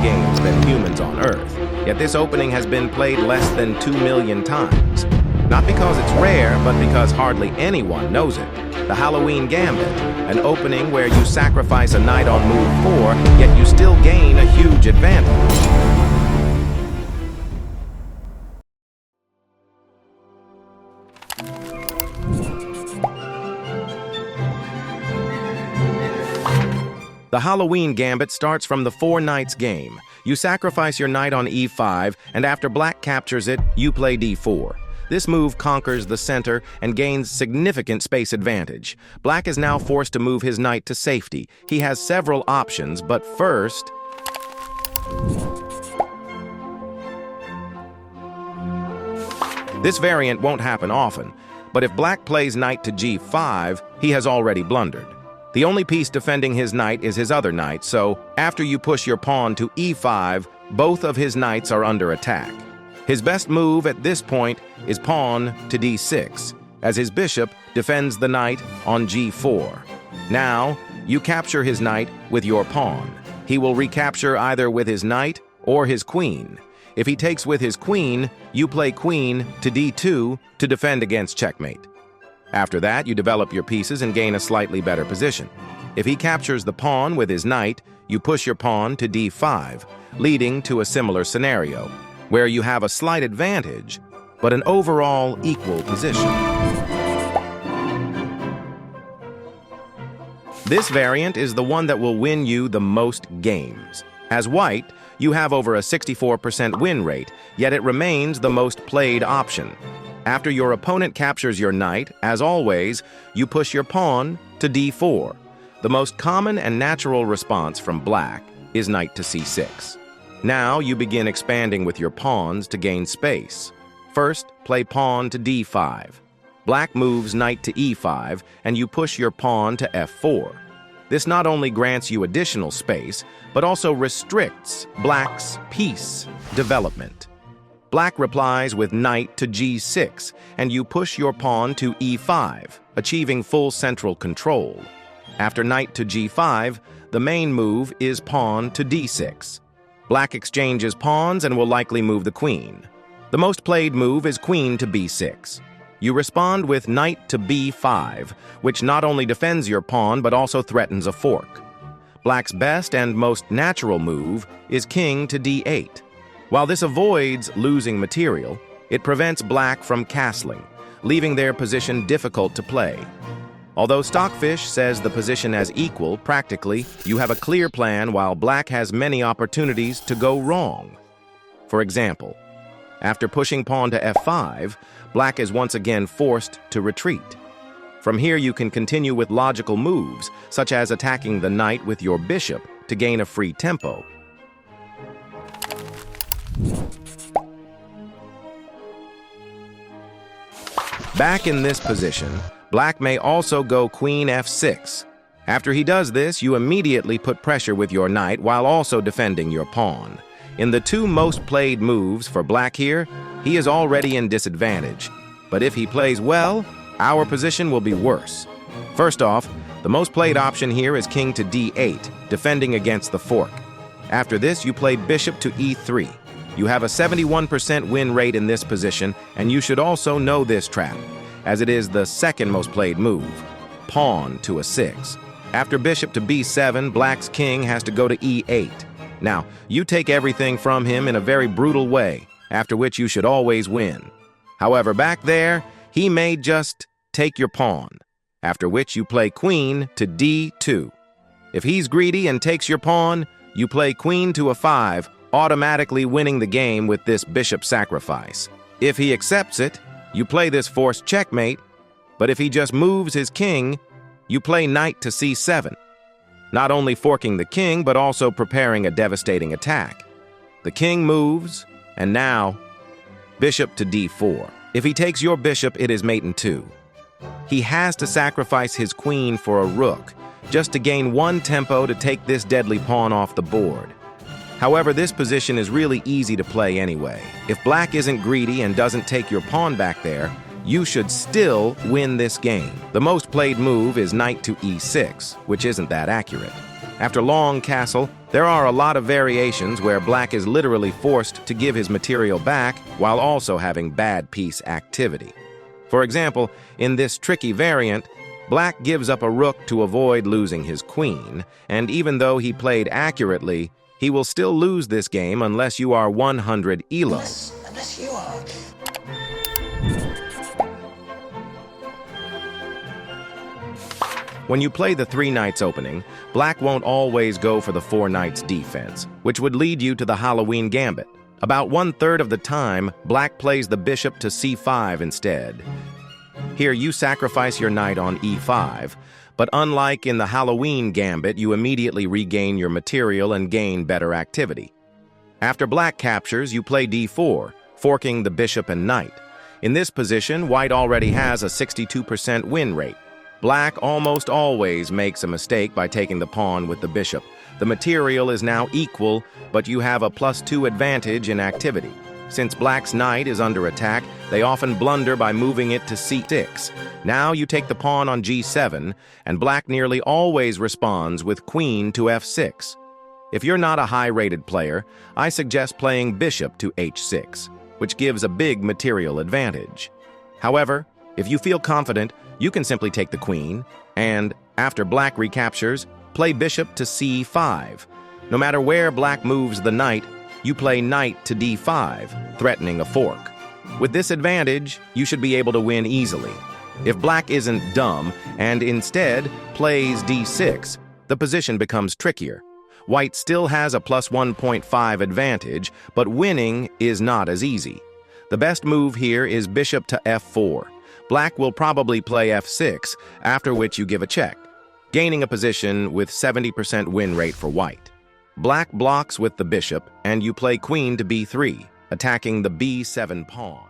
games than humans on Earth, yet this opening has been played less than 2 million times. Not because it's rare, but because hardly anyone knows it. The Halloween Gambit, an opening where you sacrifice a knight on move 4, yet you still gain a huge advantage. The Halloween Gambit starts from the 4 knights game. You sacrifice your knight on e5, and after black captures it, you play d4. This move conquers the center and gains significant space advantage. Black is now forced to move his knight to safety. He has several options, but first... This variant won't happen often, but if black plays knight to g5, he has already blundered. The only piece defending his knight is his other knight, so after you push your pawn to e5, both of his knights are under attack. His best move at this point is pawn to d6, as his bishop defends the knight on g4. Now, you capture his knight with your pawn. He will recapture either with his knight or his queen. If he takes with his queen, you play queen to d2 to defend against checkmate. After that, you develop your pieces and gain a slightly better position. If he captures the pawn with his knight, you push your pawn to d5, leading to a similar scenario, where you have a slight advantage, but an overall equal position. This variant is the one that will win you the most games. As white, you have over a 64% win rate, yet it remains the most played option. After your opponent captures your knight, as always, you push your pawn to d4. The most common and natural response from black is knight to c6. Now you begin expanding with your pawns to gain space. First, play pawn to d5. Black moves knight to e5, and you push your pawn to f4. This not only grants you additional space, but also restricts black's piece development. Black replies with knight to g6, and you push your pawn to e5, achieving full central control. After knight to g5, the main move is pawn to d6. Black exchanges pawns and will likely move the queen. The most played move is queen to b6. You respond with knight to b5, which not only defends your pawn but also threatens a fork. Black's best and most natural move is king to d8. While this avoids losing material, it prevents black from castling, leaving their position difficult to play. Although Stockfish says the position as equal, practically, you have a clear plan while black has many opportunities to go wrong. For example, after pushing pawn to f5, black is once again forced to retreat. From here you can continue with logical moves, such as attacking the knight with your bishop to gain a free tempo. Back in this position, black may also go queen f6. After he does this, you immediately put pressure with your knight while also defending your pawn. In the 2 most played moves for black here, he is already in disadvantage. But if he plays well, our position will be worse. First off, the most played option here is king to d8, defending against the fork. After this, you play bishop to e3. You have a 71% win rate in this position, and you should also know this trap, as it is the second most played move, pawn to a 6. After bishop to b7, black's king has to go to e8. Now, you take everything from him in a very brutal way, after which you should always win. However, back there, he may just take your pawn, after which you play queen to d2. If he's greedy and takes your pawn, you play queen to a 5, automatically winning the game with this bishop sacrifice. If he accepts it, you play this forced checkmate, but if he just moves his king, you play knight to c7, not only forking the king, but also preparing a devastating attack. The king moves, and now, bishop to d4. If he takes your bishop, it is mate in 2. He has to sacrifice his queen for a rook, just to gain 1 tempo to take this deadly pawn off the board. However, this position is really easy to play anyway. If black isn't greedy and doesn't take your pawn back there, you should still win this game. The most played move is knight to e6, which isn't that accurate. After long castle, there are a lot of variations where black is literally forced to give his material back while also having bad piece activity. For example, in this tricky variant, black gives up a rook to avoid losing his queen, and even though he played accurately, he will still lose this game unless you are 100 elo. Unless you are. When you play the 3 knights opening, black won't always go for the 4 knights defense, which would lead you to the Halloween Gambit. About 1/3 of the time, black plays the bishop to c5 instead. Here you sacrifice your knight on e5, but unlike in the Halloween Gambit, you immediately regain your material and gain better activity. After black captures, you play d4, forking the bishop and knight. In this position, white already has a 62% win rate. Black almost always makes a mistake by taking the pawn with the bishop. The material is now equal, but you have a +2 advantage in activity. Since black's knight is under attack, they often blunder by moving it to c6. Now you take the pawn on g7, and black nearly always responds with queen to f6. If you're not a high-rated player, I suggest playing bishop to h6, which gives a big material advantage. However, if you feel confident, you can simply take the queen, and, after black recaptures, play bishop to c5. No matter where black moves the knight, you play knight to d5, threatening a fork. With this advantage, you should be able to win easily. If black isn't dumb and instead plays d6, the position becomes trickier. White still has a +1.5 advantage, but winning is not as easy. The best move here is bishop to f4. Black will probably play f6, after which you give a check, gaining a position with 70% win rate for white. Black blocks with the bishop, and you play queen to b3, attacking the b7 pawn.